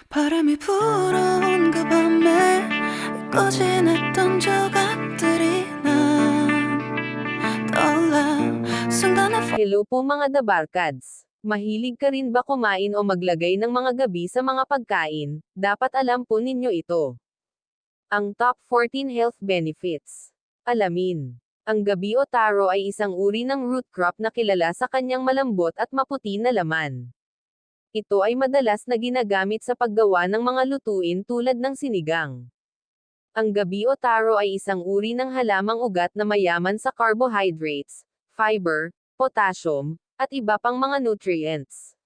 바람이 불어온 그 밤에 잊고 지냈던 조각들이 난 떠올라 순간에 Hello po mga dabarkads. Mahilig ka rin ba kumain o maglagay ng mga gabi sa mga pagkain? Dapat alam po ninyo ito. Ang top 14 health benefits. Alamin. Ang gabi o taro ay isang uri ng root crop na kilala sa kanyang malambot at maputi na laman. Ito ay madalas na ginagamit sa paggawa ng mga lutuin tulad ng sinigang. Ang gabi o taro ay isang uri ng halamang ugat na mayaman sa carbohydrates, fiber, potassium, at iba pang mga nutrients.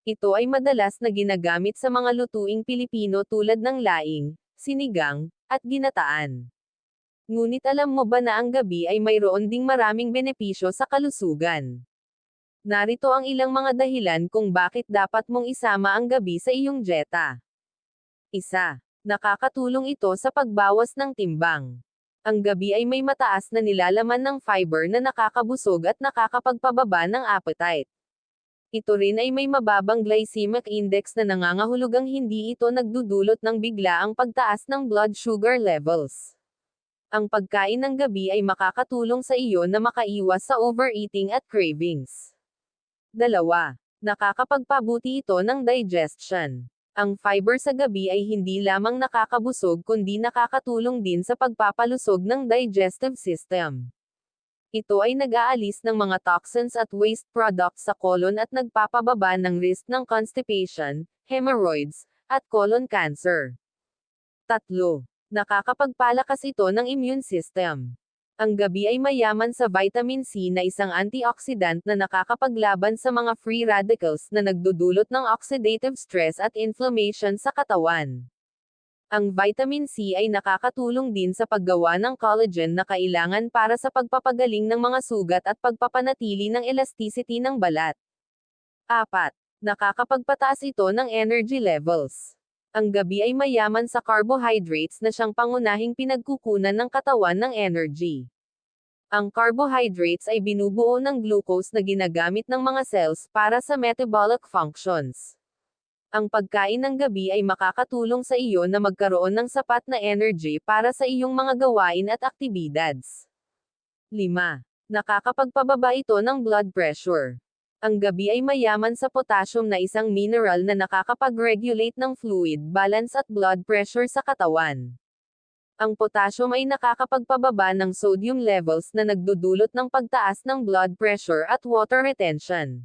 Ito ay madalas na ginagamit sa mga lutuing Pilipino tulad ng laing, sinigang, at ginataan. Ngunit alam mo ba na ang gabi ay mayroon ding maraming benepisyo sa kalusugan? Narito ang ilang mga dahilan kung bakit dapat mong isama ang gabi sa iyong dieta. 1. Nakakatulong ito sa pagbawas ng timbang. Ang gabi ay may mataas na nilalaman ng fiber na nakakabusog at nakakapagpababa ng appetite. Ito rin ay may mababang glycemic index na nangangahulugang hindi ito nagdudulot ng biglaang pagtaas ng blood sugar levels. Ang pagkain ng gabi ay makakatulong sa iyo na makaiwas sa overeating at cravings. 2. Nakakapagpabuti ito ng digestion. Ang fiber sa gabi ay hindi lamang nakakabusog kundi nakakatulong din sa pagpapalusog ng digestive system. Ito ay nag-aalis ng mga toxins at waste products sa colon at nagpapababa ng risk ng constipation, hemorrhoids, at colon cancer. 3. Nakakapagpalakas ito ng immune system. Ang gabi ay mayaman sa vitamin C na isang antioxidant na nakakapaglaban sa mga free radicals na nagdudulot ng oxidative stress at inflammation sa katawan. Ang vitamin C ay nakakatulong din sa paggawa ng collagen na kailangan para sa pagpapagaling ng mga sugat at pagpapanatili ng elasticity ng balat. 4. Nakakapagpataas ito ng energy levels. Ang gabi ay mayaman sa carbohydrates na siyang pangunahing pinagkukunan ng katawan ng energy. Ang carbohydrates ay binubuo ng glucose na ginagamit ng mga cells para sa metabolic functions. Ang pagkain ng gabi ay makakatulong sa iyo na magkaroon ng sapat na energy para sa iyong mga gawain at aktibidads. 5. Nakakapagpababa ito ng blood pressure. Ang gabi ay mayaman sa potassium na isang mineral na nakakapag-regulate ng fluid balance at blood pressure sa katawan. Ang potassium ay nakakapagpababa ng sodium levels na nagdudulot ng pagtaas ng blood pressure at water retention.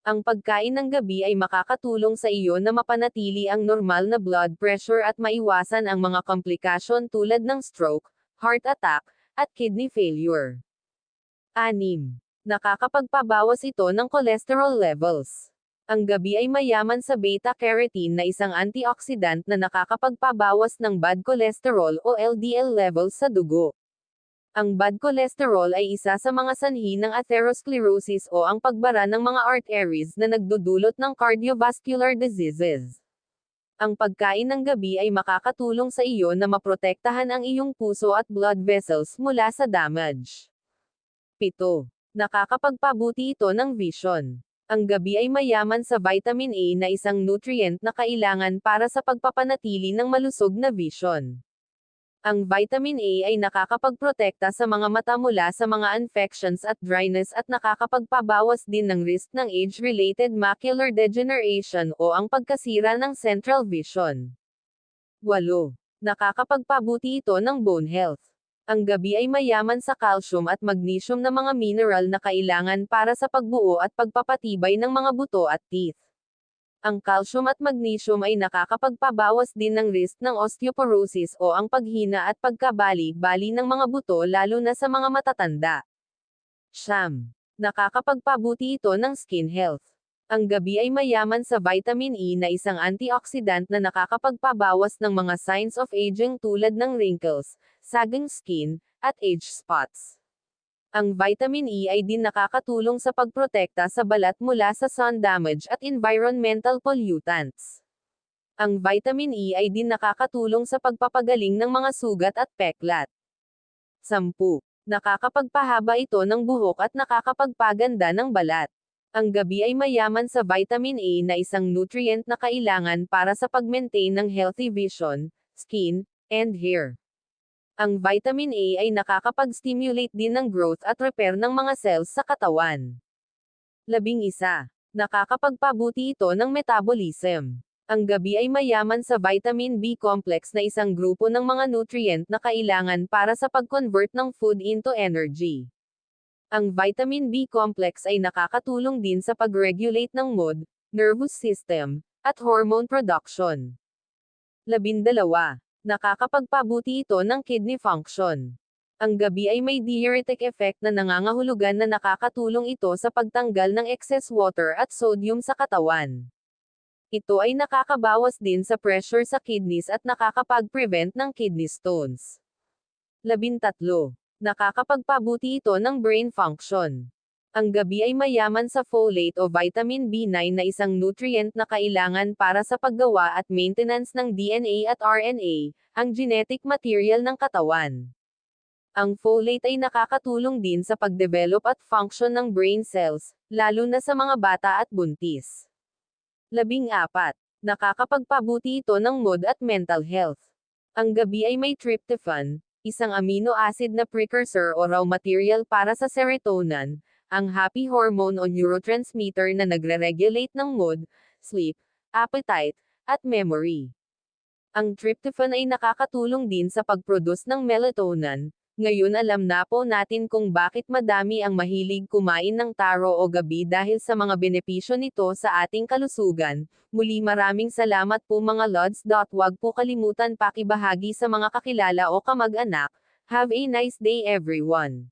Ang pagkain ng gabi ay makakatulong sa iyo na mapanatili ang normal na blood pressure at maiwasan ang mga komplikasyon tulad ng stroke, heart attack, at kidney failure. 6. Nakakapagpabawas ito ng cholesterol levels. Ang gabi ay mayaman sa beta-carotene na isang antioxidant na nakakapagpabawas ng bad cholesterol o LDL levels sa dugo. Ang bad cholesterol ay isa sa mga sanhi ng atherosclerosis o ang pagbara ng mga arteries na nagdudulot ng cardiovascular diseases. Ang pagkain ng gabi ay makakatulong sa iyo na maprotektahan ang iyong puso at blood vessels mula sa damage. 7. Nakakapagpabuti ito ng vision. Ang gabi ay mayaman sa vitamin A na isang nutrient na kailangan para sa pagpapanatili ng malusog na vision. Ang vitamin A ay nakakapagprotekta sa mga mata mula sa mga infections at dryness at nakakapagpabawas din ng risk ng age-related macular degeneration o ang pagkasira ng central vision. 8. Nakakapagpabuti ito ng bone health. Ang gabi ay mayaman sa calcium at magnesium na mga mineral na kailangan para sa pagbuo at pagpapatibay ng mga buto at teeth. Ang calcium at magnesium ay nakakapagpabawas din ng risk ng osteoporosis o ang paghina at pagkabali-bali ng mga buto lalo na sa mga matatanda. 9. Nakakapagpabuti ito ng skin health. Ang gabi ay mayaman sa vitamin E na isang antioxidant na nakakapagpabawas ng mga signs of aging tulad ng wrinkles, sagging skin, at age spots. Ang vitamin E ay din nakakatulong sa pagprotekta sa balat mula sa sun damage at environmental pollutants. Ang vitamin E ay din nakakatulong sa pagpapagaling ng mga sugat at peklat. 10. Nakakapagpahaba ito ng buhok at nakakapagpaganda ng balat. Ang gabi ay mayaman sa vitamin A na isang nutrient na kailangan para sa pag-maintain ng healthy vision, skin, and hair. Ang vitamin A ay nakakapag-stimulate din ng growth at repair ng mga cells sa katawan. 11. Nakakapagpabuti ito ng metabolism. Ang gabi ay mayaman sa vitamin B complex na isang grupo ng mga nutrient na kailangan para sa pag-convert ng food into energy. Ang vitamin B complex ay nakakatulong din sa pag-regulate ng mood, nervous system, at hormone production. 12. Nakakapagpabuti ito ng kidney function. Ang gabi ay may diuretic effect na nangangahulugan na nakakatulong ito sa pagtanggal ng excess water at sodium sa katawan. Ito ay nakakabawas din sa pressure sa kidneys at nakakapag-prevent ng kidney stones. 13. Nakakapagpabuti ito ng brain function. Ang gabi ay mayaman sa folate o vitamin B9 na isang nutrient na kailangan para sa paggawa at maintenance ng DNA at RNA, ang genetic material ng katawan. Ang folate ay nakakatulong din sa pagdevelop at function ng brain cells, lalo na sa mga bata at buntis. 14. Nakakapagpabuti ito ng mood at mental health. Ang gabi ay may tryptophan, isang amino acid na precursor o raw material para sa serotonin, ang happy hormone o neurotransmitter na nagre-regulate ng mood, sleep, appetite, at memory. Ang tryptophan ay nakakatulong din sa pag-produce ng melatonin. Ngayon alam na po natin kung bakit madami ang mahilig kumain ng taro o gabi dahil sa mga benepisyo nito sa ating kalusugan. Muli maraming salamat po mga Lods. Huwag po kalimutan pakibahagi sa mga kakilala o kamag-anak. Have a nice day everyone.